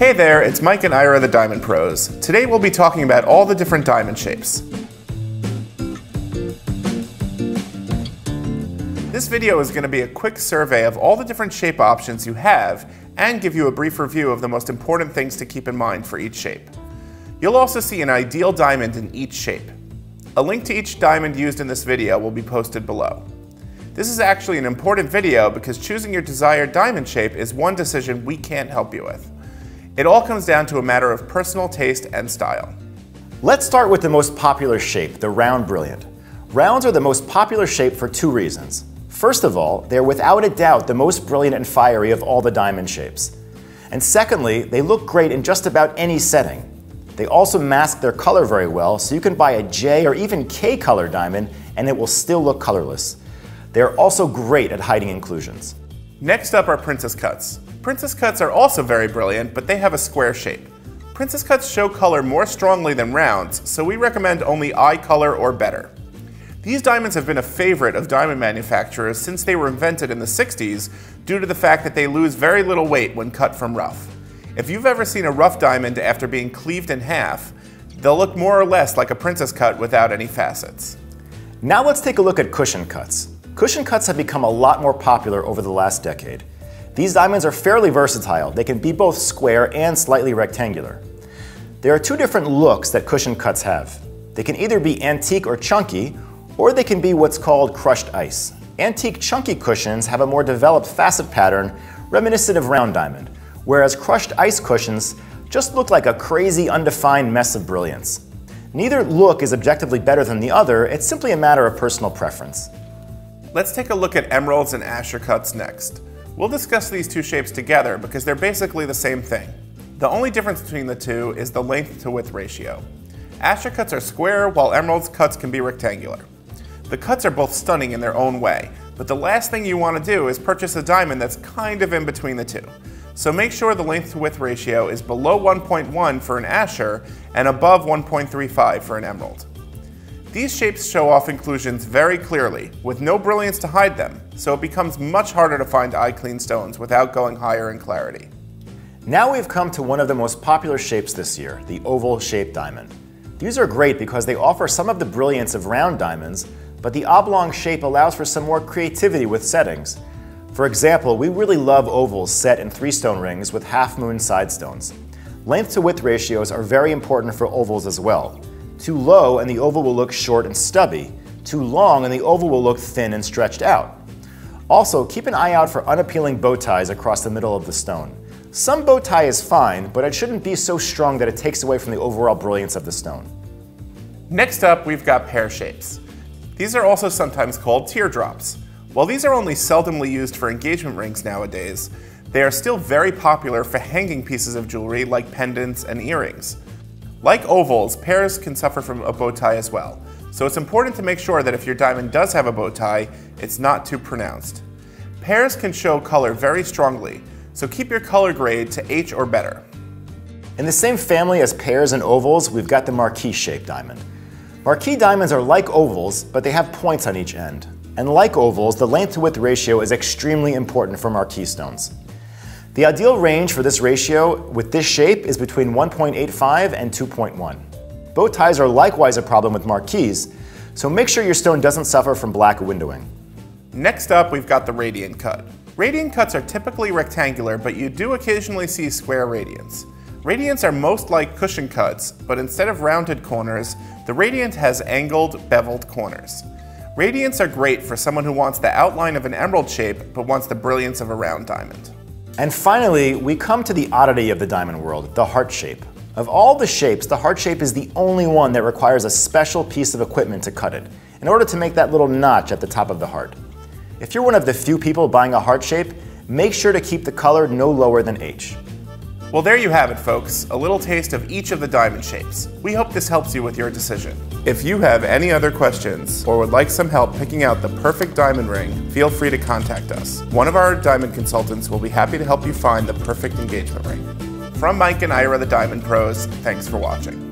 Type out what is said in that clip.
Hey there, it's Mike and Ira the Diamond Pros. Today we'll be talking about all the different diamond shapes. This video is going to be a quick survey of all the different shape options you have and give you a brief review of the most important things to keep in mind for each shape. You'll also see an ideal diamond in each shape. A link to each diamond used in this video will be posted below. This is actually an important video because choosing your desired diamond shape is one decision we can't help you with. It all comes down to a matter of personal taste and style. Let's start with the most popular shape, the round brilliant. Rounds are the most popular shape for two reasons. First of all, they're without a doubt the most brilliant and fiery of all the diamond shapes. And secondly, they look great in just about any setting. They also mask their color very well, so you can buy a J or even K color diamond and it will still look colorless. They're also great at hiding inclusions. Next up are princess cuts. Princess cuts are also very brilliant, but they have a square shape. Princess cuts show color more strongly than rounds, so we recommend only eye color or better. These diamonds have been a favorite of diamond manufacturers since they were invented in the 60s due to the fact that they lose very little weight when cut from rough. If you've ever seen a rough diamond after being cleaved in half, they'll look more or less like a princess cut without any facets. Now let's take a look at cushion cuts. Cushion cuts have become a lot more popular over the last decade. These diamonds are fairly versatile. They can be both square and slightly rectangular. There are two different looks that cushion cuts have. They can either be antique or chunky, or they can be what's called crushed ice. Antique chunky cushions have a more developed facet pattern reminiscent of round diamond, whereas crushed ice cushions just look like a crazy undefined mess of brilliance. Neither look is objectively better than the other, it's simply a matter of personal preference. Let's take a look at emeralds and Asscher cuts next. We'll discuss these two shapes together because they're basically the same thing. The only difference between the two is the length to width ratio. Asscher cuts are square while emeralds cuts can be rectangular. The cuts are both stunning in their own way, but the last thing you want to do is purchase a diamond that's kind of in between the two. So make sure the length to width ratio is below 1.1 for an Asscher and above 1.35 for an emerald. These shapes show off inclusions very clearly, with no brilliance to hide them, so it becomes much harder to find eye-clean stones without going higher in clarity. Now we've come to one of the most popular shapes this year, the oval-shaped diamond. These are great because they offer some of the brilliance of round diamonds, but the oblong shape allows for some more creativity with settings. For example, we really love ovals set in 3-stone rings with half-moon side stones. Length to width ratios are very important for ovals as well. Too low and the oval will look short and stubby. Too long and the oval will look thin and stretched out. Also, keep an eye out for unappealing bow ties across the middle of the stone. Some bow tie is fine, but it shouldn't be so strong that it takes away from the overall brilliance of the stone. Next up, we've got pear shapes. These are also sometimes called teardrops. While these are only seldomly used for engagement rings nowadays, they are still very popular for hanging pieces of jewelry like pendants and earrings. Like ovals, pears can suffer from a bow tie as well, so it's important to make sure that if your diamond does have a bow tie, it's not too pronounced. Pears can show color very strongly, so keep your color grade to H or better. In the same family as pears and ovals, we've got the marquise-shaped diamond. Marquise diamonds are like ovals, but they have points on each end. And like ovals, the length to width ratio is extremely important for marquise stones. The ideal range for this ratio with this shape is between 1.85 and 2.1. Bow ties are likewise a problem with marquise, so make sure your stone doesn't suffer from black windowing. Next up, we've got the radiant cut. Radiant cuts are typically rectangular, but you do occasionally see square radiants. Radiants are most like cushion cuts, but instead of rounded corners, the radiant has angled, beveled corners. Radiants are great for someone who wants the outline of an emerald shape, but wants the brilliance of a round diamond. And finally, we come to the oddity of the diamond world, the heart shape. Of all the shapes, the heart shape is the only one that requires a special piece of equipment to cut it, in order to make that little notch at the top of the heart. If you're one of the few people buying a heart shape, make sure to keep the color no lower than H. Well, there you have it, folks, a little taste of each of the diamond shapes. We hope this helps you with your decision. If you have any other questions or would like some help picking out the perfect diamond ring, feel free to contact us. One of our diamond consultants will be happy to help you find the perfect engagement ring. From Mike and Ira the Diamond Pros, thanks for watching.